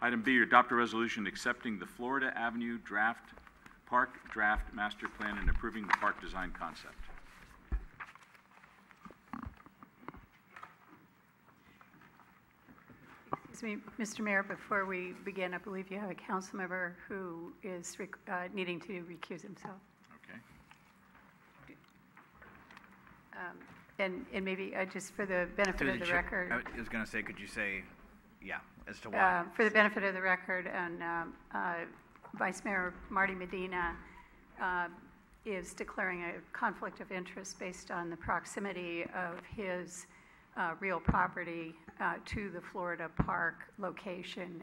Item B, adopt a resolution accepting the Florida Avenue Park Draft Master Plan and approving the park design concept. Excuse me, Mr. Mayor, before we begin, I believe you have a council member who is needing to recuse himself. Okay. And maybe just for the benefit of the record. I was going to say, could you say, yeah, as to why? For the benefit of the record, and Vice Mayor Marty Medina is declaring a conflict of interest based on the proximity of his real property to the Florida Park location.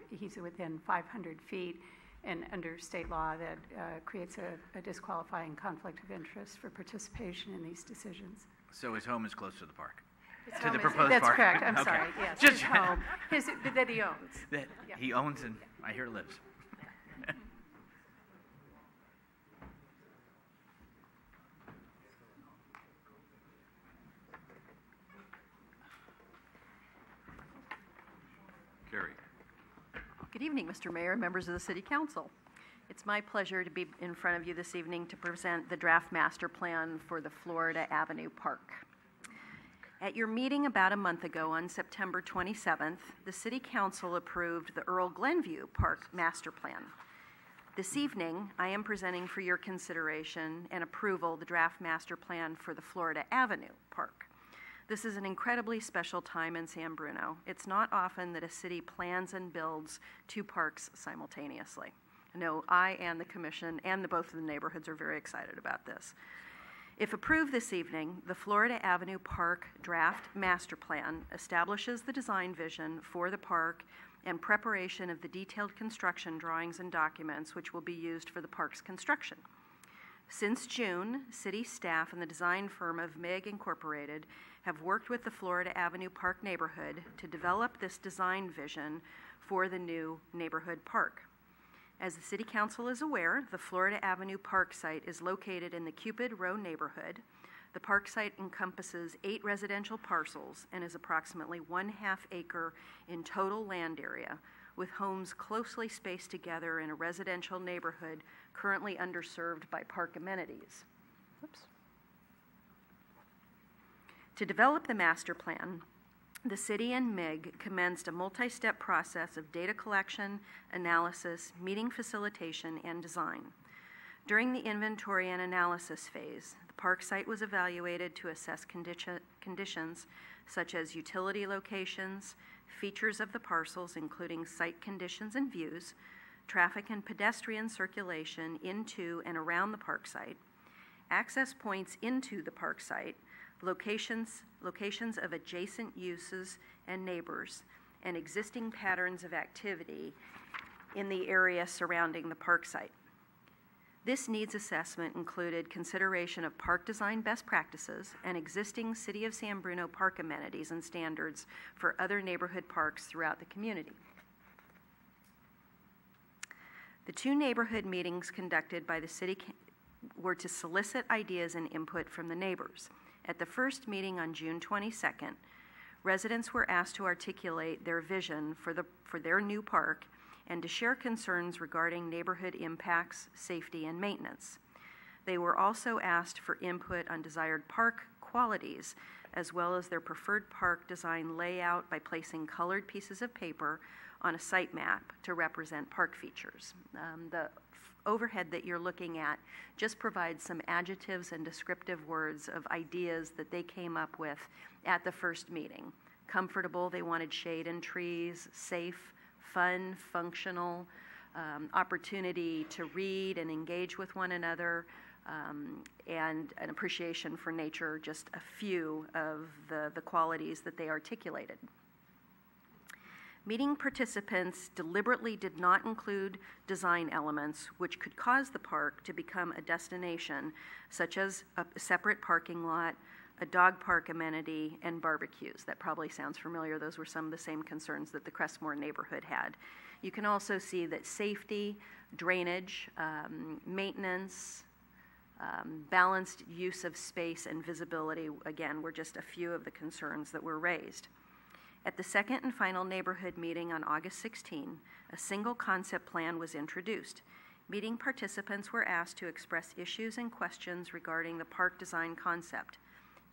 He's within 500 feet, and under state law that creates a disqualifying conflict of interest for participation in these decisions. So his home is close to the park? To the proposed park? That's correct, I'm okay. sorry, yes, Just his home, that he owns. That yeah. he owns and I hear lives. Carrie. Good evening, Mr. Mayor and members of the City Council. It's my pleasure to be in front of you this evening to present the draft master plan for the Florida Avenue Park. At your meeting about a month ago on September 27th, the City Council approved the Earl Glenview Park Master Plan. This evening, I am presenting for your consideration and approval the draft master plan for the Florida Avenue Park. This is an incredibly special time in San Bruno. It's not often that a city plans and builds two parks simultaneously. I know I and the Commission and both of the neighborhoods are very excited about this. If approved this evening, the Florida Avenue Park Draft Master Plan establishes the design vision for the park and preparation of the detailed construction drawings and documents which will be used for the park's construction. Since June, city staff and the design firm of MIG Incorporated have worked with the Florida Avenue Park neighborhood to develop this design vision for the new neighborhood park. As the City Council is aware, the Florida Avenue Park site is located in the Cupid Row neighborhood. The park site encompasses 8 residential parcels and is approximately 1/2 acre in total land area, with homes closely spaced together in a residential neighborhood currently underserved by park amenities. Oops. To develop the master plan, the city and MIG commenced a multi-step process of data collection, analysis, meeting facilitation, and design. During the inventory and analysis phase, the park site was evaluated to assess conditions such as utility locations, features of the parcels including site conditions and views, traffic and pedestrian circulation into and around the park site, access points into the park site, locations of adjacent uses and neighbors, and existing patterns of activity in the area surrounding the park site. This needs assessment included consideration of park design best practices and existing City of San Bruno park amenities and standards for other neighborhood parks throughout the community. The 2 neighborhood meetings conducted by the city were to solicit ideas and input from the neighbors. At the first meeting on June 22nd, residents were asked to articulate their vision for their new park and to share concerns regarding neighborhood impacts, safety, and maintenance. They were also asked for input on desired park qualities, as well as their preferred park design layout by placing colored pieces of paper on a site map to represent park features. The overhead that you're looking at just provides some adjectives and descriptive words of ideas that they came up with at the first meeting. Comfortable, they wanted shade and trees. Safe, fun, functional, opportunity to read and engage with one another, and an appreciation for nature, just a few of the qualities that they articulated. Meeting participants deliberately did not include design elements which could cause the park to become a destination, such as a separate parking lot, a dog park amenity, and barbecues. That probably sounds familiar. Those were some of the same concerns that the Crestmore neighborhood had. You can also see that safety, drainage, maintenance, balanced use of space and visibility, again, were just a few of the concerns that were raised. At the second and final neighborhood meeting on August 16, a single concept plan was introduced. Meeting participants were asked to express issues and questions regarding the park design concept.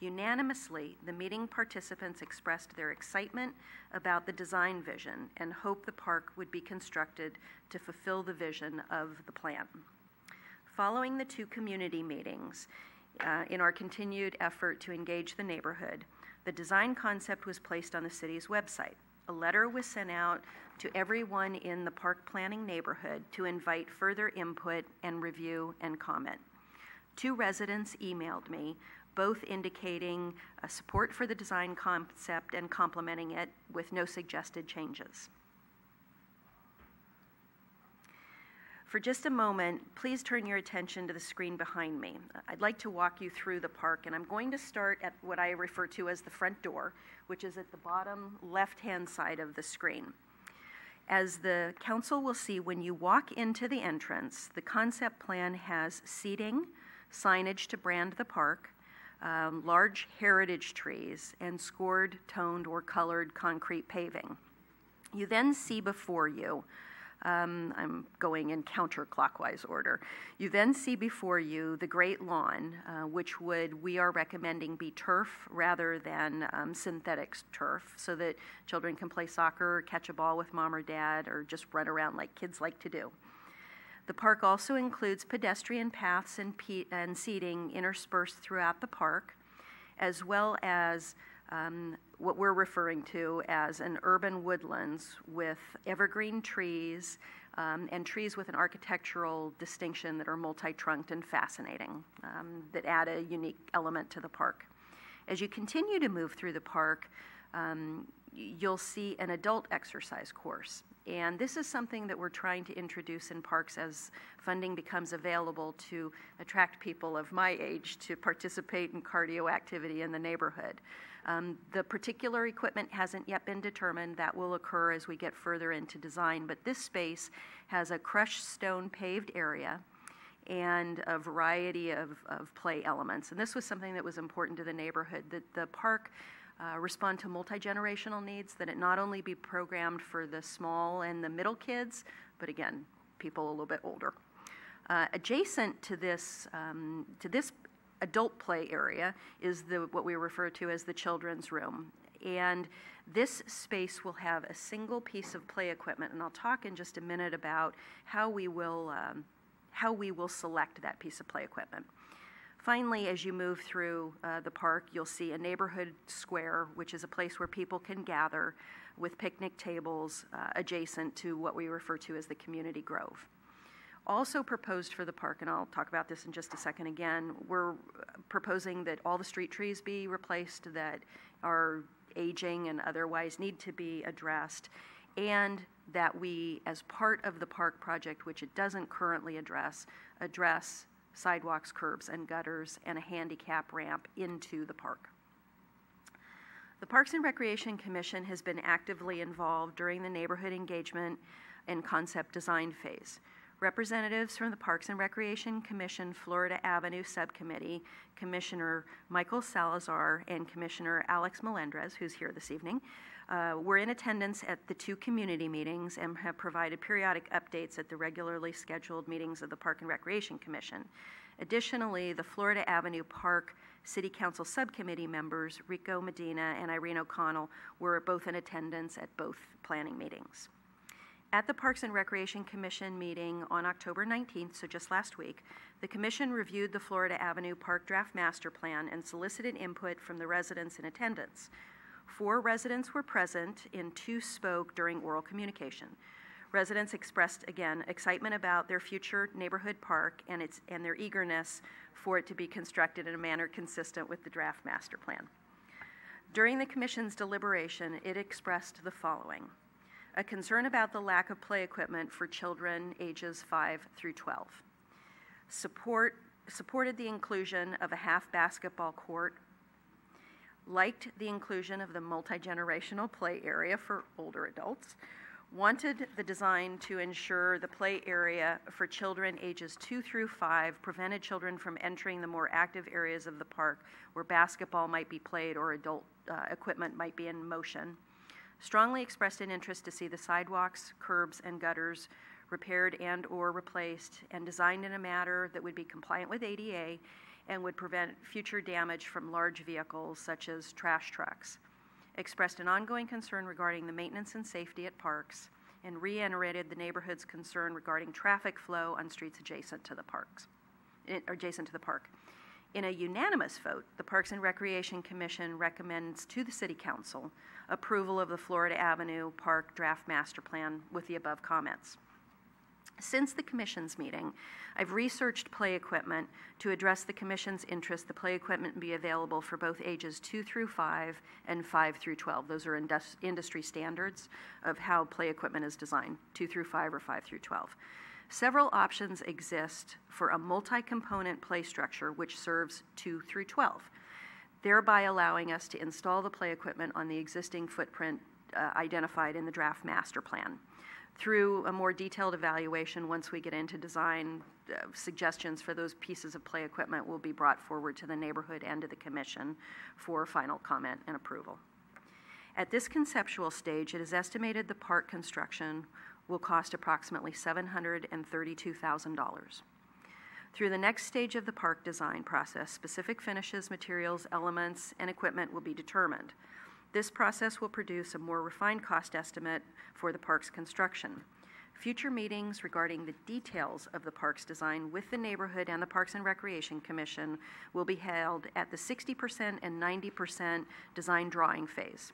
Unanimously, the meeting participants expressed their excitement about the design vision and hoped the park would be constructed to fulfill the vision of the plan. Following the 2 community meetings, in our continued effort to engage the neighborhood, the design concept was placed on the city's website. A letter was sent out to everyone in the park planning neighborhood to invite further input and review and comment. 2 residents emailed me, both indicating support for the design concept and complimenting it with no suggested changes. For just a moment, please turn your attention to the screen behind me. I'd like to walk you through the park, and I'm going to start at what I refer to as the front door, which is at the bottom left-hand side of the screen. As the council will see when you walk into the entrance, the concept plan has seating, signage to brand the park, large heritage trees, and scored, toned, or colored concrete paving. You then see before you, I'm going in counterclockwise order. You then see before you the Great Lawn, which we are recommending be turf rather than synthetic turf, so that children can play soccer, catch a ball with mom or dad, or just run around like kids like to do. The park also includes pedestrian paths and seating interspersed throughout the park, as well as what we're referring to as an urban woodlands with evergreen trees and trees with an architectural distinction that are multi-trunked and fascinating, that add a unique element to the park. As you continue to move through the park, you'll see an adult exercise course. And this is something that we're trying to introduce in parks as funding becomes available to attract people of my age to participate in cardio activity in the neighborhood. The particular equipment hasn't yet been determined. That will occur as we get further into design. But this space has a crushed stone paved area and a variety of play elements. And this was something that was important to the neighborhood, that the park respond to multi-generational needs, that it not only be programmed for the small and the middle kids, but again, people a little bit older. Adjacent to this adult play area is what we refer to as the children's room. And this space will have a single piece of play equipment, and I'll talk in just a minute about how we will select that piece of play equipment. Finally, as you move through the park, you'll see a neighborhood square, which is a place where people can gather with picnic tables adjacent to what we refer to as the community grove. Also proposed for the park, and I'll talk about this in just a second again, we're proposing that all the street trees be replaced that are aging and otherwise need to be addressed, and that we, as part of the park project, which it doesn't currently address sidewalks, curbs, and gutters, and a handicap ramp into the park. The Parks and Recreation Commission has been actively involved during the neighborhood engagement and concept design phase. Representatives from the Parks and Recreation Commission Florida Avenue Subcommittee, Commissioner Michael Salazar and Commissioner Alex Melendrez, who's here this evening, were in attendance at the 2 community meetings and have provided periodic updates at the regularly scheduled meetings of the Park and Recreation Commission. Additionally, the Florida Avenue Park City Council Subcommittee members, Rico Medina and Irene O'Connell, were both in attendance at both planning meetings. At the Parks and Recreation Commission meeting on October 19th, so just last week, the Commission reviewed the Florida Avenue Park Draft Master Plan and solicited input from the residents in attendance. 4 residents were present and 2 spoke during oral communication. Residents expressed, again, excitement about their future neighborhood park and their eagerness for it to be constructed in a manner consistent with the Draft Master Plan. During the Commission's deliberation, it expressed the following: a concern about the lack of play equipment for children ages 5 through 12. Supported the inclusion of a half basketball court, liked the inclusion of the multi-generational play area for older adults, wanted the design to ensure the play area for children ages 2 through 5 prevented children from entering the more active areas of the park where basketball might be played or adult equipment might be in motion, strongly expressed an interest to see the sidewalks, curbs, and gutters repaired and/or replaced and designed in a manner that would be compliant with ADA and would prevent future damage from large vehicles such as trash trucks. Expressed an ongoing concern regarding the maintenance and safety at parks, and reiterated the neighborhood's concern regarding traffic flow on streets adjacent to the park. In a unanimous vote, the Parks and Recreation Commission recommends to the City Council approval of the Florida Avenue Park Draft Master Plan with the above comments. Since the Commission's meeting, I've researched play equipment to address the Commission's interest. The play equipment be available for both ages 2 through 5 and 5 through 12. Those are industry standards of how play equipment is designed, 2 through 5 or 5 through 12. Several options exist for a multi-component play structure which serves 2 through 12, thereby allowing us to install the play equipment on the existing footprint identified in the draft master plan. Through a more detailed evaluation, once we get into design, suggestions for those pieces of play equipment will be brought forward to the neighborhood and to the Commission for final comment and approval. At this conceptual stage, it is estimated the park construction will cost approximately $732,000. Through the next stage of the park design process, specific finishes, materials, elements, and equipment will be determined. This process will produce a more refined cost estimate for the park's construction. Future meetings regarding the details of the park's design with the neighborhood and the Parks and Recreation Commission will be held at the 60% and 90% design drawing phase.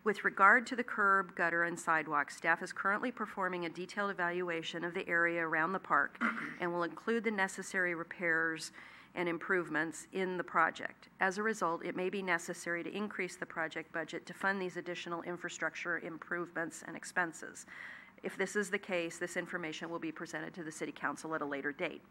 With regard to the curb, gutter, and sidewalk, staff is currently performing a detailed evaluation of the area around the park and will include the necessary repairs and improvements in the project. As a result, it may be necessary to increase the project budget to fund these additional infrastructure improvements and expenses. If this is the case, this information will be presented to the City Council at a later date.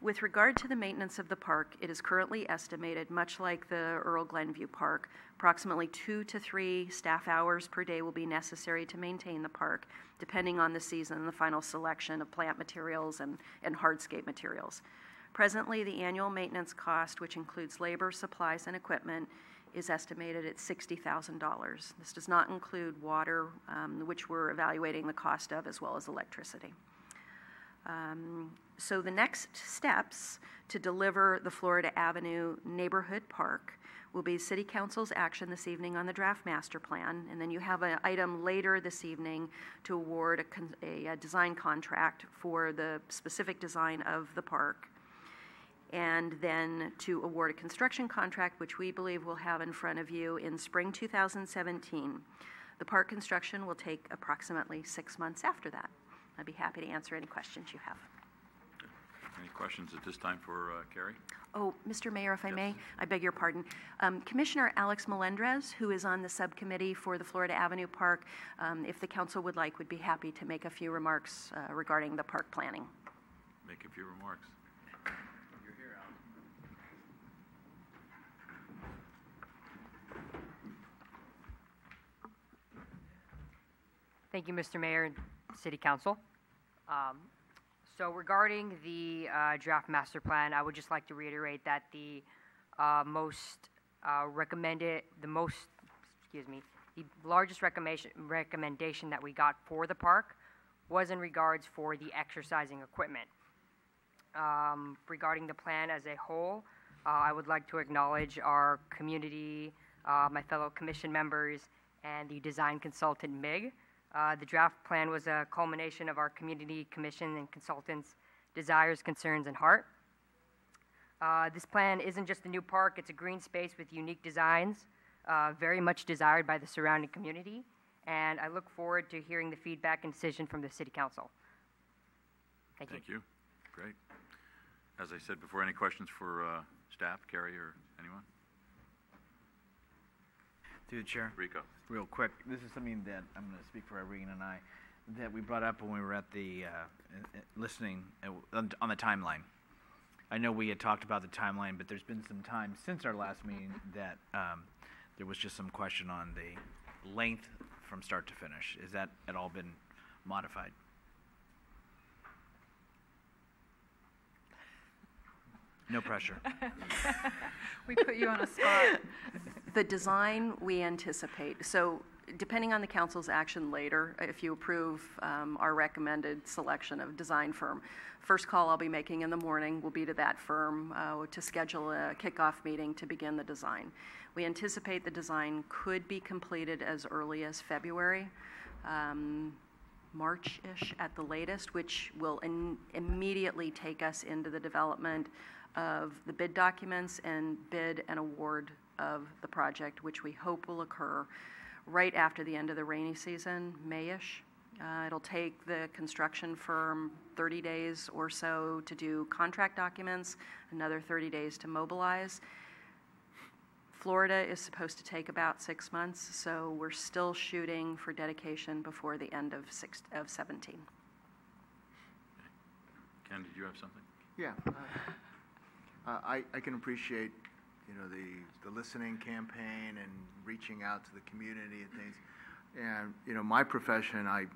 With regard to the maintenance of the park, it is currently estimated, much like the Earl Glenview Park, approximately 2 to 3 staff hours per day will be necessary to maintain the park, depending on the season and the final selection of plant materials and hardscape materials. Presently, the annual maintenance cost, which includes labor, supplies, and equipment, is estimated at $60,000. This does not include water, which we're evaluating the cost of, as well as electricity. So the next steps to deliver the Florida Avenue Neighborhood Park will be City Council's action this evening on the draft master plan, and then you have an item later this evening to award a design contract for the specific design of the park, and then to award a construction contract, which we believe we'll have in front of you in spring 2017. The park construction will take approximately 6 months after that. I'd be happy to answer any questions you have. Any questions at this time for Carrie? Oh, Mr. Mayor, if I Yes. may, I beg your pardon. Commissioner Alex Melendrez, who is on the subcommittee for the Florida Avenue Park, if the council would like, would be happy to make a few remarks regarding the park planning. Make a few remarks. You're here, Al. Thank you, Mr. Mayor and City Council. So regarding the draft master plan, I would just like to reiterate that the largest recommendation that we got for the park was in regards for the exercising equipment. Regarding the plan as a whole, I would like to acknowledge our community, my fellow commission members, and the design consultant, MIG. The draft plan was a culmination of our community commission and consultants' desires, concerns, and heart. This plan isn't just a new park, it's a green space with unique designs, very much desired by the surrounding community, and I look forward to hearing the feedback and decision from the City Council. Thank you. Thank you. Great. As I said before, any questions for staff, Carrie, or anyone? Through the chair. Rico? Real quick, this is something that I'm going to speak for Irene and I, that we brought up when we were at the listening on the timeline. I know we had talked about the timeline, but there's been some time since our last meeting that there was just some question on the length from start to finish. Has that at all been modified? No pressure. We put you on a spot. The design we anticipate, so depending on the council's action later, if you approve our recommended selection of design firm, first call I'll be making in the morning will be to that firm to schedule a kickoff meeting to begin the design. We anticipate the design could be completed as early as February, March-ish at the latest, which will immediately take us into the development of the bid documents and bid and award of the project, which we hope will occur right after the end of the rainy season, May-ish. It'll take the construction firm 30 days or so to do contract documents, another 30 days to mobilize. Florida is supposed to take about 6 months, so we're still shooting for dedication before the end of 17. Ken, did you have something? Yeah. I can appreciate, the listening campaign and reaching out to the community and things. And, my profession, I'm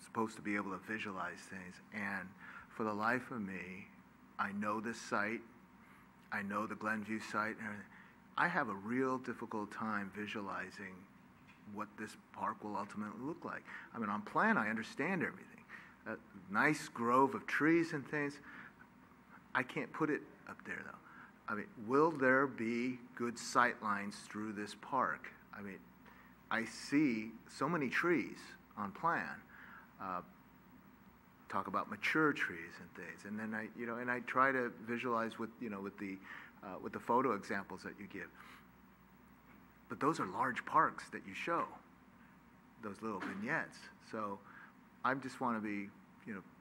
supposed to be able to visualize things. And for the life of me, I know this site. I know the Glenview site. And I have a real difficult time visualizing what this park will ultimately look like. I mean, on plan, I understand everything. A nice grove of trees and things. I can't put it up there, though. I mean, will there be good sight lines through this park? I mean, I see so many trees on plan. Talk about mature trees and things, and then I try to visualize with the photo examples that you give. But those are large parks that you show, those little vignettes. So I just want to be,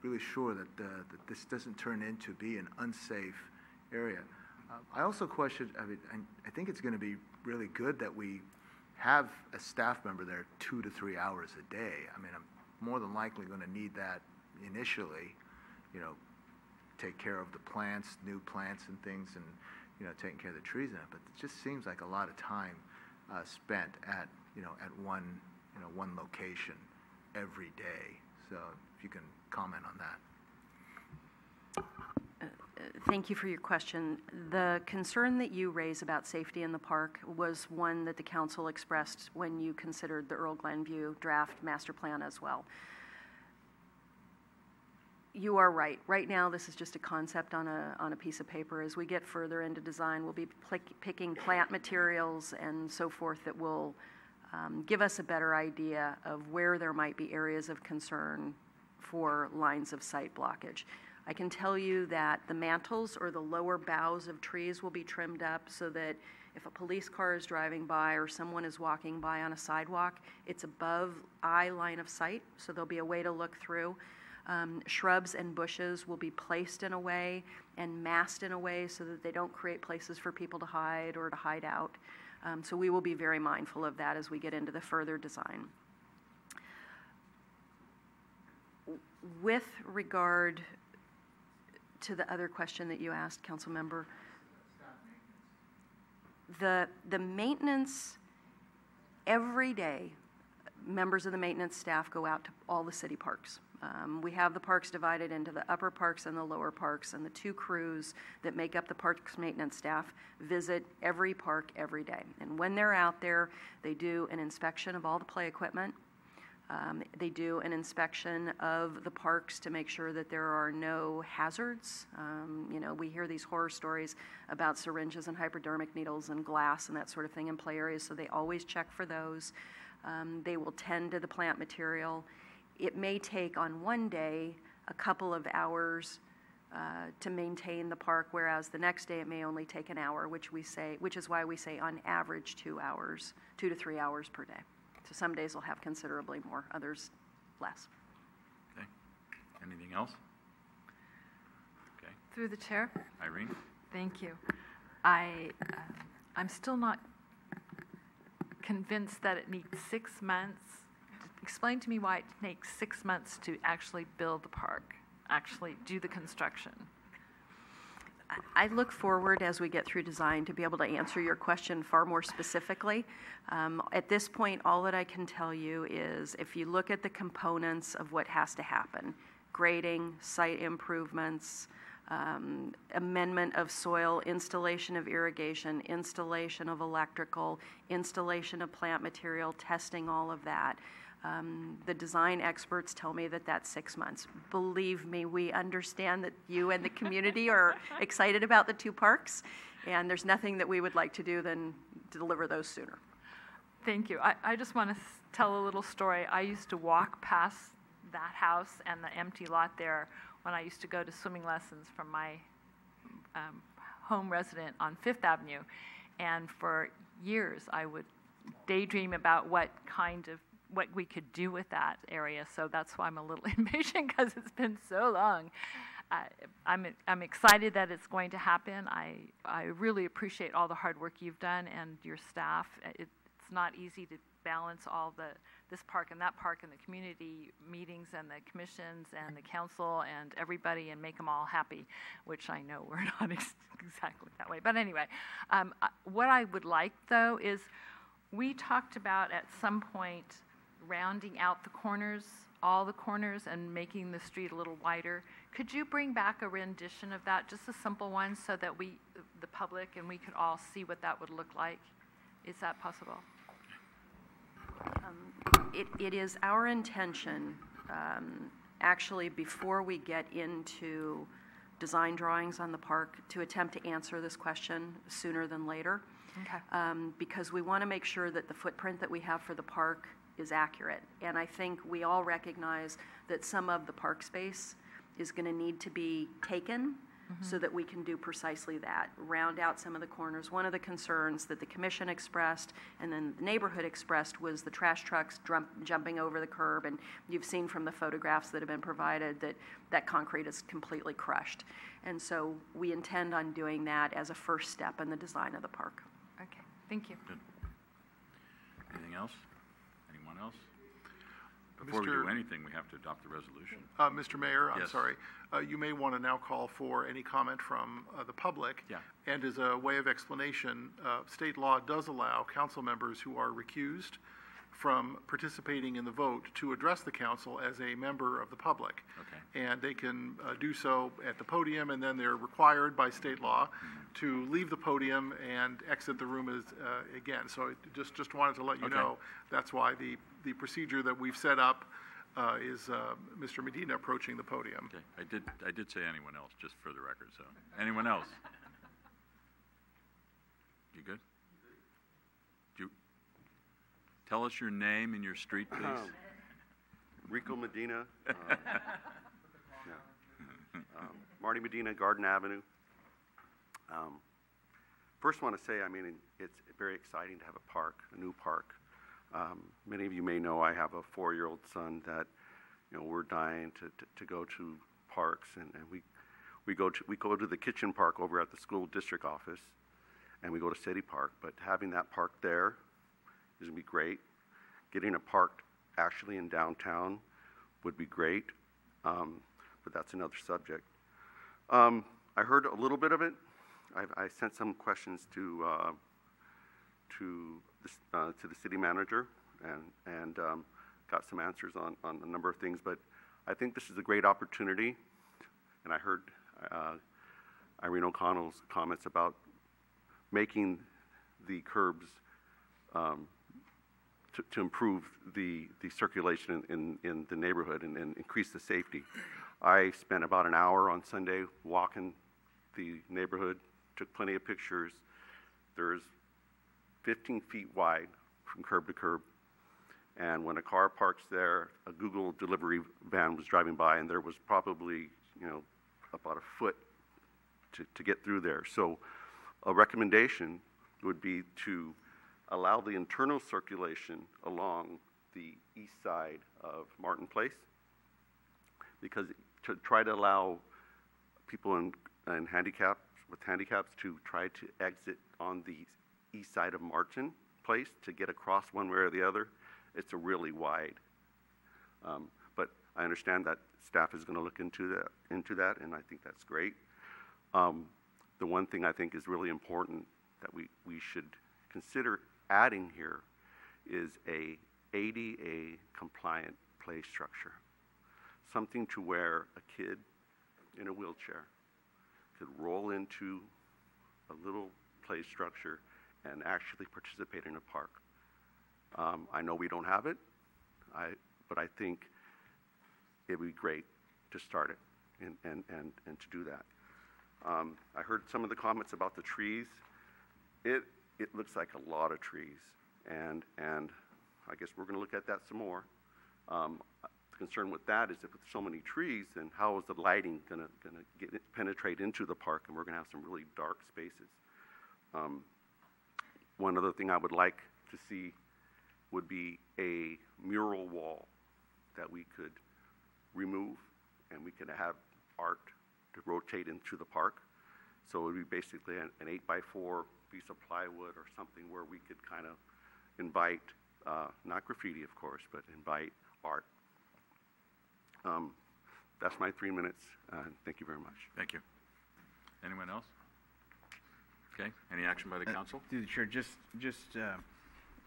really sure that that this doesn't turn into be an unsafe area. I also question. I think it's going to be really good that we have a staff member there 2 to 3 hours a day. I mean, I'm more than likely going to need that initially. Take care of the plants, new plants and things, and taking care of the trees in it. But it just seems like a lot of time spent at at one location every day. So if you can comment on that. Thank you for your question. The concern that you raise about safety in the park was one that the council expressed when you considered the Earl Glenview draft master plan as well. You are right. Right now, this is just a concept on a piece of paper. As we get further into design, we'll be picking plant materials and so forth that will give us a better idea of where there might be areas of concern for lines of sight blockage. I can tell you that the mantles or the lower boughs of trees will be trimmed up so that if a police car is driving by or someone is walking by on a sidewalk, it's above eye line of sight, so there'll be a way to look through. Shrubs and bushes will be placed in a way and massed in a way so that they don't create places for people to hide or to hide out. So we will be very mindful of that as we get into the further design. With regard to the other question that you asked, Council Member, the maintenance, every day, members of the maintenance staff go out to all the city parks. We have the parks divided into the upper parks and the lower parks, and the two crews that make up the parks maintenance staff visit every park every day. And when they're out there, they do an inspection of all the play equipment. They do an inspection of the parks to make sure that there are no hazards. We hear these horror stories about syringes and hypodermic needles and glass and that sort of thing in play areas, so they always check for those. They will tend to the plant material. It may take on one day a couple of hours to maintain the park, whereas the next day it may only take an hour, which is why we say on average 2 hours, 2 to 3 hours per day. So some days will have considerably more, others less. Okay. Anything else? Okay. Through the chair. Irene? Thank you. I'm still not convinced that it needs 6 months. Explain to me why it takes 6 months to actually build the park, actually do the construction. I look forward as we get through design to be able to answer your question far more specifically. At this point, all that I can tell you is if you look at the components of what has to happen, grading, site improvements, amendment of soil, installation of irrigation, installation of electrical, installation of plant material, testing all of that. The design experts tell me that that's 6 months. Believe me, we understand that you and the community are excited about the two parks, and there's nothing that we would like to do than to deliver those sooner. Thank you. I just want to tell a little story. I used to walk past that house and the empty lot there when I used to go to swimming lessons from my home resident on Fifth Avenue. And for years, I would daydream about what we could do with that area. So that's why I'm a little impatient, because it's been so long. I'm excited that it's going to happen. I really appreciate all the hard work you've done and your staff. It's not easy to balance all this park and that park and the community meetings and the commissions and the council and everybody and make them all happy, which I know we're not exactly that way. But anyway, what I would like, though, is we talked about at some point rounding out the corners, all the corners, and making the street a little wider. Could you bring back a rendition of that, just a simple one, so that the public, and we could all see what that would look like? Is that possible? It is our intention, actually, before we get into design drawings on the park, to attempt to answer this question sooner than later. Okay. Because we want to make sure that the footprint that we have for the park is accurate. And I think we all recognize that some of the park space is going to need to be taken so that we can do precisely that, round out some of the corners. One of the concerns that the commission expressed and then the neighborhood expressed was the trash trucks jumping over the curb, and you've seen from the photographs that have been provided that that concrete is completely crushed. And so we intend on doing that as a first step in the design of the park. Okay, thank you. Good. Anything else? Anyone else? Before we Mr. do anything, we have to adopt the resolution. Mr. Mayor, I'm Yes. sorry. You may want to now call for any comment from the public. Yeah. And as a way of explanation, state law does allow council members who are recused from participating in the vote to address the council as a member of the public. Okay. And they can do so at the podium, and then they're required by state law to leave the podium and exit the room again. So just wanted to let you Okay. know that's why the procedure that we've set up is Mr. Medina approaching the podium. Okay. I did say anyone else, just for the record, so. Anyone else? You good? Tell us your name and your street, please. Rico Medina. Marty Medina, Garden Avenue. First, want to say, it's very exciting to have a park, a new park. Many of you may know I have a 4-year-old son that, we're dying to go to parks, and we go to the kitchen park over at the school district office, and we go to City Park. But having that park there is going to be great. Getting a park actually in downtown would be great, but that's another subject. I heard a little bit of it. I sent some questions to the city manager and got some answers on a number of things. But I think this is a great opportunity, and I heard Irene O'Connell's comments about making the curbs to improve the circulation in the neighborhood and increase the safety. I spent about an hour on Sunday walking the neighborhood, took plenty of pictures. There's 15 feet wide from curb to curb. And when a car parks there, a Google delivery van was driving by, and there was probably, about a foot to get through there. So a recommendation would be to allow the internal circulation along the east side of Martin Place, because to try to allow people with handicaps to try to exit on the east side of Martin Place to get across one way or the other, it's a really wide. But I understand that staff is going to look into that, and I think that's great. The one thing I think is really important that we should consider adding here is a ADA compliant play structure. Something to where a kid in a wheelchair could roll into a little play structure and actually participate in a park. I know we don't have it, but I think it would be great to start it and to do that. I heard some of the comments about the trees. It looks like a lot of trees, and I guess we're going to look at that some more. The concern with that is if with so many trees, then how is the lighting going to penetrate into the park, and we're going to have some really dark spaces. One other thing I would like to see would be a mural wall that we could remove, and we could have art to rotate into the park. So it would be basically an 8x4 piece of plywood or something where we could kind of invite, not graffiti of course, but invite art. That's my 3 minutes. Thank you very much. Thank you. Anyone else? Okay, any action by the council? Through the chair,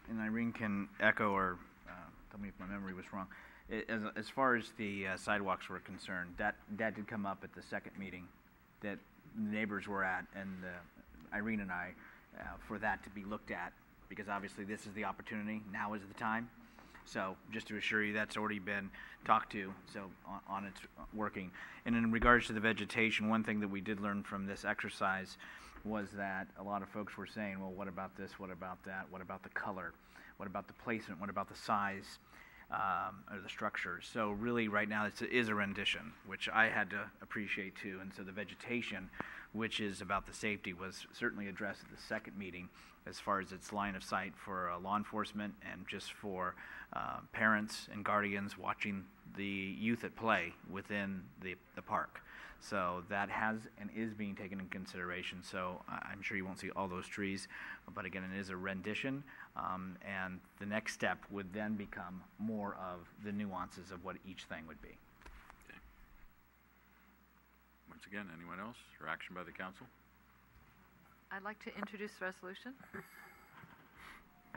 and Irene can echo or tell me if my memory was wrong. As far as the sidewalks were concerned, that did come up at the second meeting that the neighbors were at, and Irene and I, for that to be looked at, because obviously this is the opportunity, now is the time. So just to assure you, that's already been talked to, so on its working. And in regards to the vegetation, one thing that we did learn from this exercise was that a lot of folks were saying, well, what about this, what about that, what about the color, what about the placement, what about the size, or the structure. So really right now it is a rendition, which I had to appreciate too. And so the vegetation, which is about the safety, was certainly addressed at the second meeting as far as its line of sight for law enforcement and just for parents and guardians watching the youth at play within the park. So that has and is being taken in consideration. So I'm sure you won't see all those trees, but again, it is a rendition. And the next step would then become more of the nuances of what each thing would be. Okay. Once again, anyone else or action by the council? I'd like to introduce the resolution.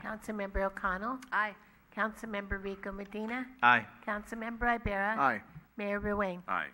Councilmember O'Connell. Aye. Councilmember Rico Medina. Aye. Councilmember Ibarra. Aye. Mayor Ruane. Aye.